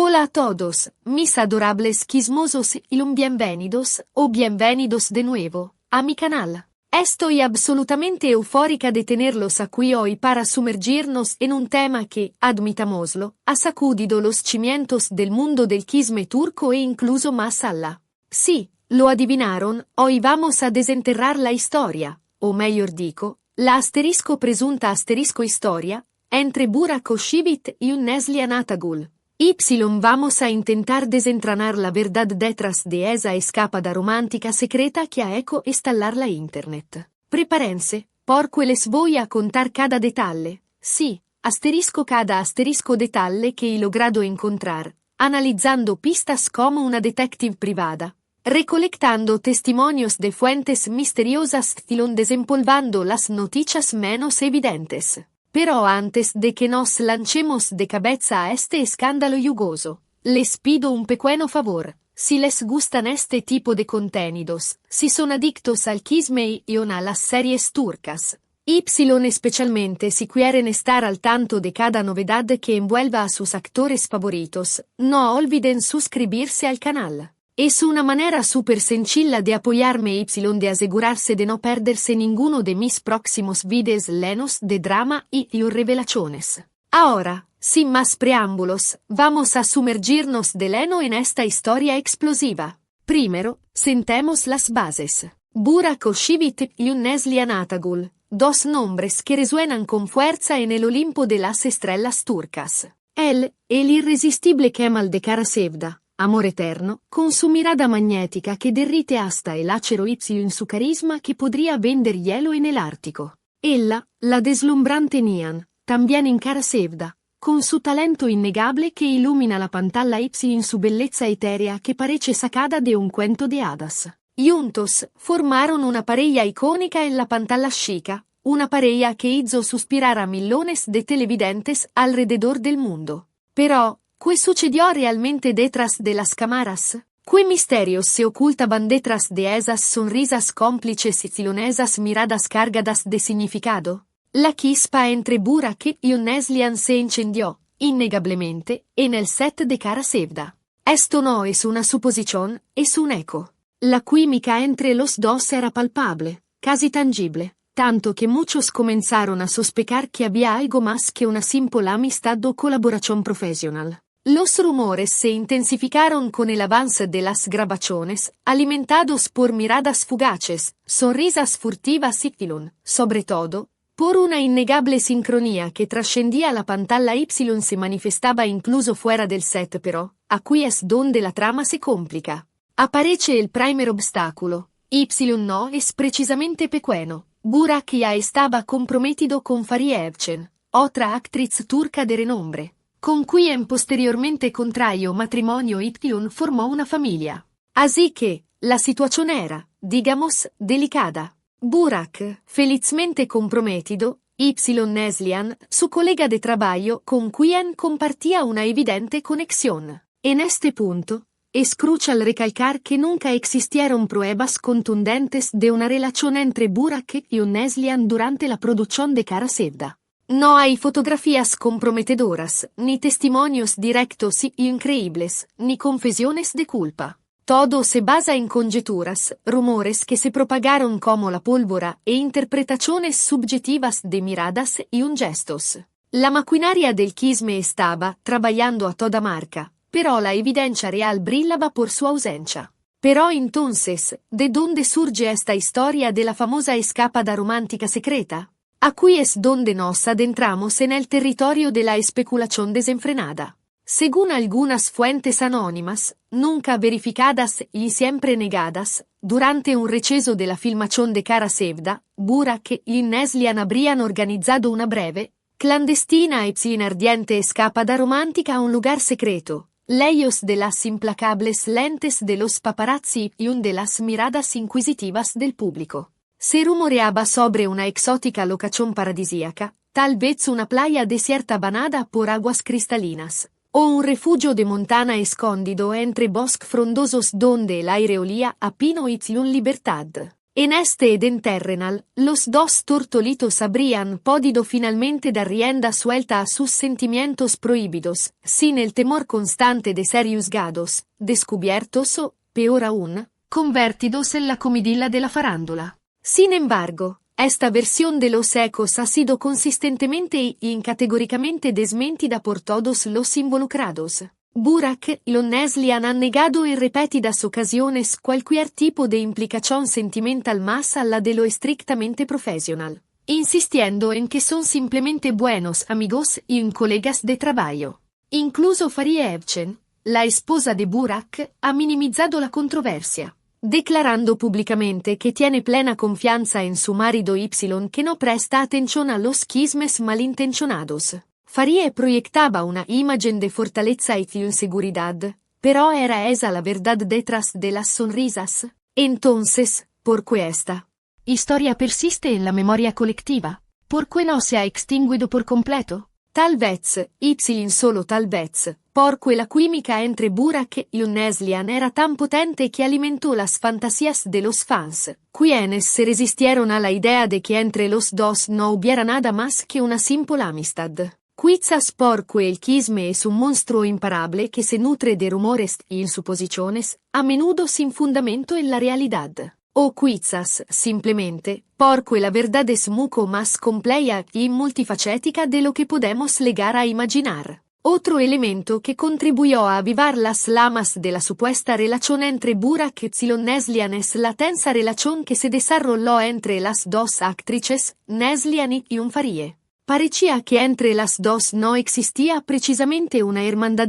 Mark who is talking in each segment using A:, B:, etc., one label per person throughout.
A: Hola a todos, mis adorables quismosos y bienvenidos o bienvenidos de nuevo a mi canal. Estoy absolutamente eufórica de tenerlos aquí hoy para sumergirnos en un tema que, admitámoslo, ha sacudido los cimientos del mundo del quisme turco e incluso más allá. Sí, lo adivinaron, hoy vamos a desenterrar la historia, o mejor dico, la asterisco presunta asterisco historia, entre Burak O'Shivit y un Neslihan Atagul. Vamos a intentar desentranar la verdad detrás de esa escapada romántica secreta que ha hecho estallar la internet. Prepárense, porque les voy a contar cada detalle, sí, asterisco cada asterisco detalle que he logrado encontrar, analizando pistas como una detective privada, recolectando testimonios de fuentes misteriosas y desempolvando las noticias menos evidentes. Pero antes de que nos lancemos de cabeza a este escándalo yugoso, les pido un pequeño favor. Si les gustan este tipo de contenidos, si son adictos al quisme y a las series turcas, especialmente si quieren estar al tanto de cada novedad que envuelva a sus actores favoritos, no olviden suscribirse al canal. Es una manera súper sencilla de apoyarme de asegurarse de no perderse ninguno de mis próximos videos llenos de drama y revelaciones. Ahora, sin más preámbulos, vamos a sumergirnos de lleno en esta historia explosiva. Primero, sentemos las bases. Burak O'Shivit y un Neslihan Atagul, dos nombres que resuenan con fuerza en el Olimpo de las estrellas turcas. Él, el irresistible Kemal de Kara-Sevda, amor eterno, con su mirada magnética que derrite hasta el acero en su carisma que podría vender hielo en el Ártico. Ella, la deslumbrante Nihan, también en Kara-Sevda, con su talento innegable que ilumina la pantalla en su belleza etérea que parece sacada de un cuento de hadas. Juntos, formaron una pareja icónica en la pantalla chica, una pareja que hizo suspirar a millones de televidentes alrededor del mundo. Pero, ¿qué sucedió realmente detrás de las cámaras? ¿Qué misterios se ocultaban detrás de esas sonrisas cómplices y esas miradas cargadas de significado? La chispa entre Burak y Neslihan se incendió, innegablemente, en el set de Kara-Sevda. Esto no es una suposición, es un eco. La química entre los dos era palpable, casi tangible, tanto que muchos comenzaron a sospechar que había algo más que una simple amistad o colaboración profesional. Los rumores se intensificaron con el avance de las grabaciones, alimentados por miradas fugaces, sonrisas furtivas y sobre todo, por una innegable sincronía que trascendía la pantalla se manifestaba incluso fuera del set pero, aquí es donde la trama se complica. Aparece el primer obstáculo, no es precisamente pequeño. Burak ya estaba comprometido con Fariye Evcen, otra actriz turca de renombre, con quien posteriormente contrajo matrimonio y formó una familia. Así que, la situación era, digamos, delicada. Burak, felizmente comprometido, Neslihan, su colega de trabajo con quien compartía una evidente conexión. En este punto, es crucial recalcar que nunca existieron pruebas contundentes de una relación entre Burak y Neslihan durante la producción de Kara-Sevda. No hay fotografías comprometedoras, ni testimonios directos y increíbles, ni confesiones de culpa. Todo se basa en conjeturas, rumores que se propagaron como la pólvora e interpretaciones subjetivas de miradas y gestos. La maquinaria del quisme estaba trabajando a toda marca, pero la evidencia real brillaba por su ausencia. Pero entonces, ¿de dónde surge esta historia de la famosa escapada romántica secreta? Aquí es donde nos adentramos en el territorio de la especulación desenfrenada. Según algunas fuentes anónimas, nunca verificadas y siempre negadas, durante un receso de la filmación de Kara-Sevda, Burak y Neslihan habrían organizado una breve, clandestina y ardiente escapada romántica a un lugar secreto, lejos de las implacables lentes de los paparazzi y de las miradas inquisitivas del público. Se rumoreaba sobre una exótica locación paradisíaca, tal vez una playa desierta banada por aguas cristalinas, o un refugio de montana escondido entre bosques frondosos donde el aire olía a pino y libertad. En este ed en terrenal, los dos tortolitos habrían podido finalmente dar rienda suelta a sus sentimientos prohibidos, sin el temor constante de ser juzgados, descubiertos o, peor aún, convertidos en la comidilla de la farándula. Sin embargo, esta versión de los hechos ha sido consistentemente y categóricamente desmentida por todos los involucrados. Burak y Neslihan han negado en repetidas ocasiones cualquier tipo de implicación sentimental más allá de lo estrictamente profesional, insistiendo en que son simplemente buenos amigos y colegas de trabajo. Incluso Fariye Evcen, la esposa de Burak, ha minimizado la controversia, declarando públicamente que tiene plena confianza en su marido Y que no presta atención a los chismes malintencionados. Fariye proyectaba una imagen de fortaleza y seguridad, pero era esa la verdad detrás de las sonrisas. Entonces, ¿por qué esta historia persiste en la memoria colectiva? ¿Por qué no se ha extinguido por completo? Tal vez, solo tal vez, porque la química entre Burak y Neslihan era tan potente que alimentó las fantasías de los fans, quienes se resistieron a la idea de que entre los dos no hubiera nada más que una simple amistad. Quizás porque el chisme es un monstruo imparable que se nutre de rumores y suposiciones, a menudo sin fundamento en la realidad. O quizás, simplemente, porque la verdad es mucho más compleja y multifacética de lo que podemos llegar a imaginar. Otro elemento que contribuyó a avivar las llamas de la supuesta relación entre Burak y Neslihan es la tensa relación que se desarrolló entre las dos actrices, Neslihan y Fariye. Parecía que entre las dos no existía precisamente una hermandad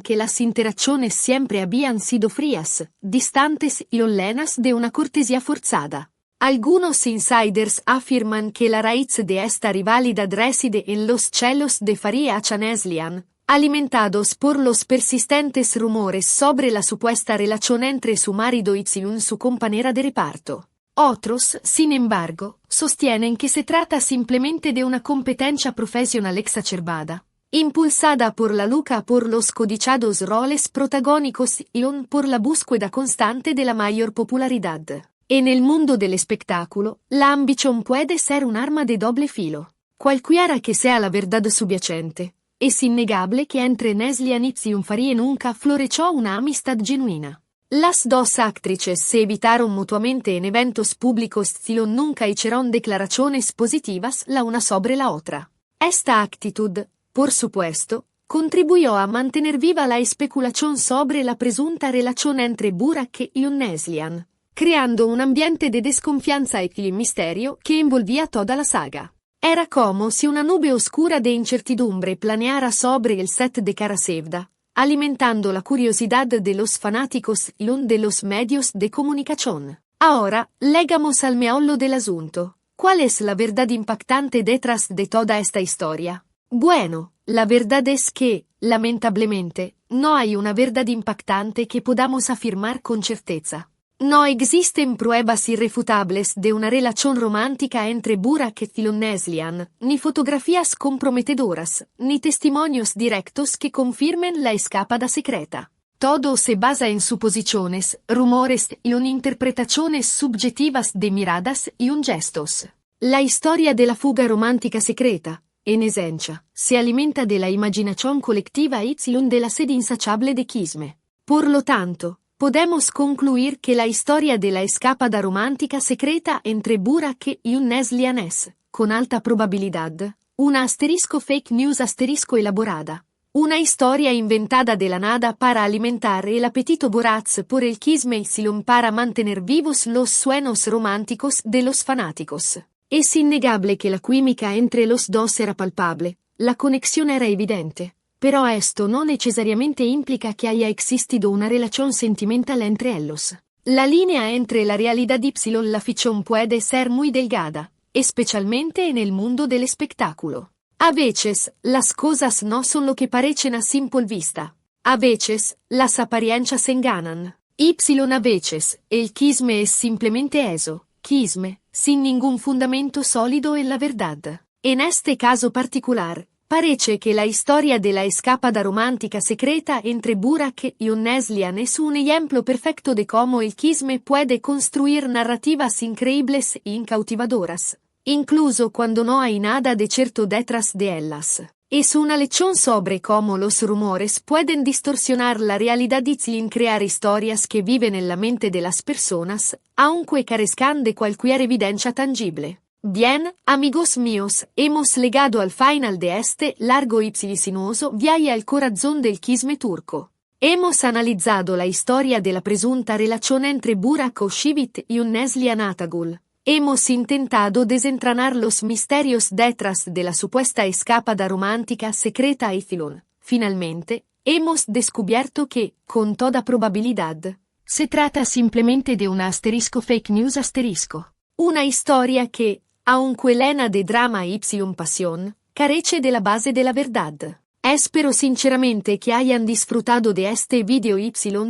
A: que las interacciones siempre habían sido frías, distantes y llenas de una cortesía forzada. Algunos insiders afirman que la raíz de esta rivalidad reside en los celos de Fariye hacia Neslihan, alimentados por los persistentes rumores sobre la supuesta relación entre su marido y su compañera de reparto. Otros, sin embargo, sostienen que se trata simplemente de una competencia profesional exacerbada, impulsada por la lucha por los codiciados roles protagónicos y por la búsqueda constante de la mayor popularidad. En el mundo del espectáculo, la ambición puede ser un arma de doble filo. Cualquiera que sea la verdad subyacente, es innegable que entre Neslihan y Fariye nunca floreció una amistad genuina. Las dos actrices se evitaron mutuamente en eventos públicos y nunca hicieron declaraciones positivas la una sobre la otra. Esta actitud, por supuesto, contribuyó a mantener viva la especulación sobre la presunta relación entre Burak y Neslihan, creando un ambiente de desconfianza y misterio que envolvía toda la saga. Era como si una nube oscura de incertidumbre planeara sobre el set de Cara Sevda, alimentando la curiosidad de los fanáticos y de los medios de comunicación. Ahora, llegamos al meollo del asunto. ¿Cuál es la verdad impactante detrás de toda esta historia? Bueno, la verdad es que, lamentablemente, no hay una verdad impactante que podamos afirmar con certeza. No existen pruebas irrefutables de una relación romántica entre Burak y Neslihan, ni fotografías comprometedoras, ni testimonios directos que confirmen la escapada secreta. Todo se basa en suposiciones, rumores y interpretaciones subjetivas de miradas y gestos. La historia de la fuga romántica secreta, en esencia, se alimenta de la imaginación colectiva y de la sed insaciable de chisme. Por lo tanto, podemos concluir que la historia de la escapada romántica secreta entre Burak y Neslihan es, con alta probabilidad, una fake news elaborada. Una historia inventada de la nada para alimentar el apetito voraz por el chisme y para mantener vivos los sueños románticos de los fanáticos. Es innegable que la química entre los dos era palpable, la conexión era evidente. Pero esto no necesariamente implica que haya existido una relación sentimental entre ellos. La línea entre la realidad y la ficción puede ser muy delgada, especialmente en el mundo del espectáculo. A veces, las cosas no son lo que parecen a simple vista. A veces, las apariencias enganan. A veces, el chisme es simplemente eso, chisme, sin ningún fundamento sólido en la verdad. En este caso particular, Parece que la historia de la escapada romántica secreta entre Burak y un Neslian es un ejemplo perfecto de cómo el quisme puede construir narrativas increíbles y cautivadoras, incluso cuando no hay nada de cierto detrás de ellas. Es una lección sobre cómo los rumores pueden distorsionar la realidad y sin crear historias que viven en la mente de las personas, aunque carezcan de cualquier evidencia tangible. Bien, amigos míos, hemos llegado al final de este largo y sinuoso viaje al corazón del quisme turco. Hemos analizado la historia de la presunta relación entre Burak Özçivit y un Neslihan Atagul. Hemos intentado desentrañar los misterios detrás de la supuesta escapada romántica secreta y finalmente, hemos descubierto que, con toda probabilidad, se trata simplemente de una fake news. Una historia que, aunque llena de drama y pasión, carece de la base de la verdad. Espero sinceramente que hayan disfrutado de este video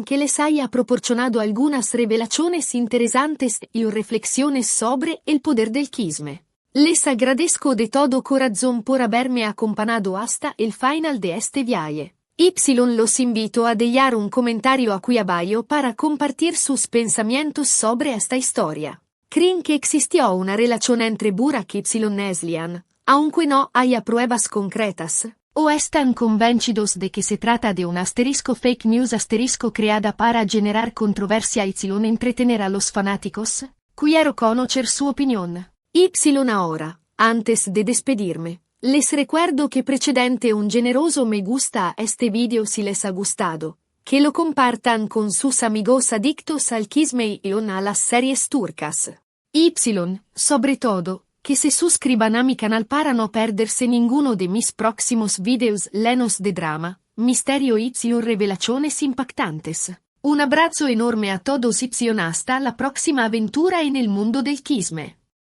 A: que les haya proporcionado algunas revelaciones interesantes y reflexiones sobre el poder del quisme. Les agradezco de todo corazón por haberme acompañado hasta el final de este viaje. Los invito a dejar un comentario aquí abajo para compartir sus pensamientos sobre esta historia. ¿Creen que existió una relación entre Burak y Neslihan, aunque no haya pruebas concretas? ¿O están convencidos de que se trata de una fake news creada para generar controversia y entretener a los fanáticos? Quiero conocer su opinión. Ahora, antes de despedirme, les recuerdo que precedente un generoso me gusta a este video si les ha gustado, que lo compartan con sus amigos adictos al quisme y a las series turcas. Sobre todo, que se suscriban a mi canal para no perderse ninguno de mis próximos videos llenos de drama, misterio y revelaciones impactantes. Un abrazo enorme a todos y hasta la próxima aventura en el mundo del quisme.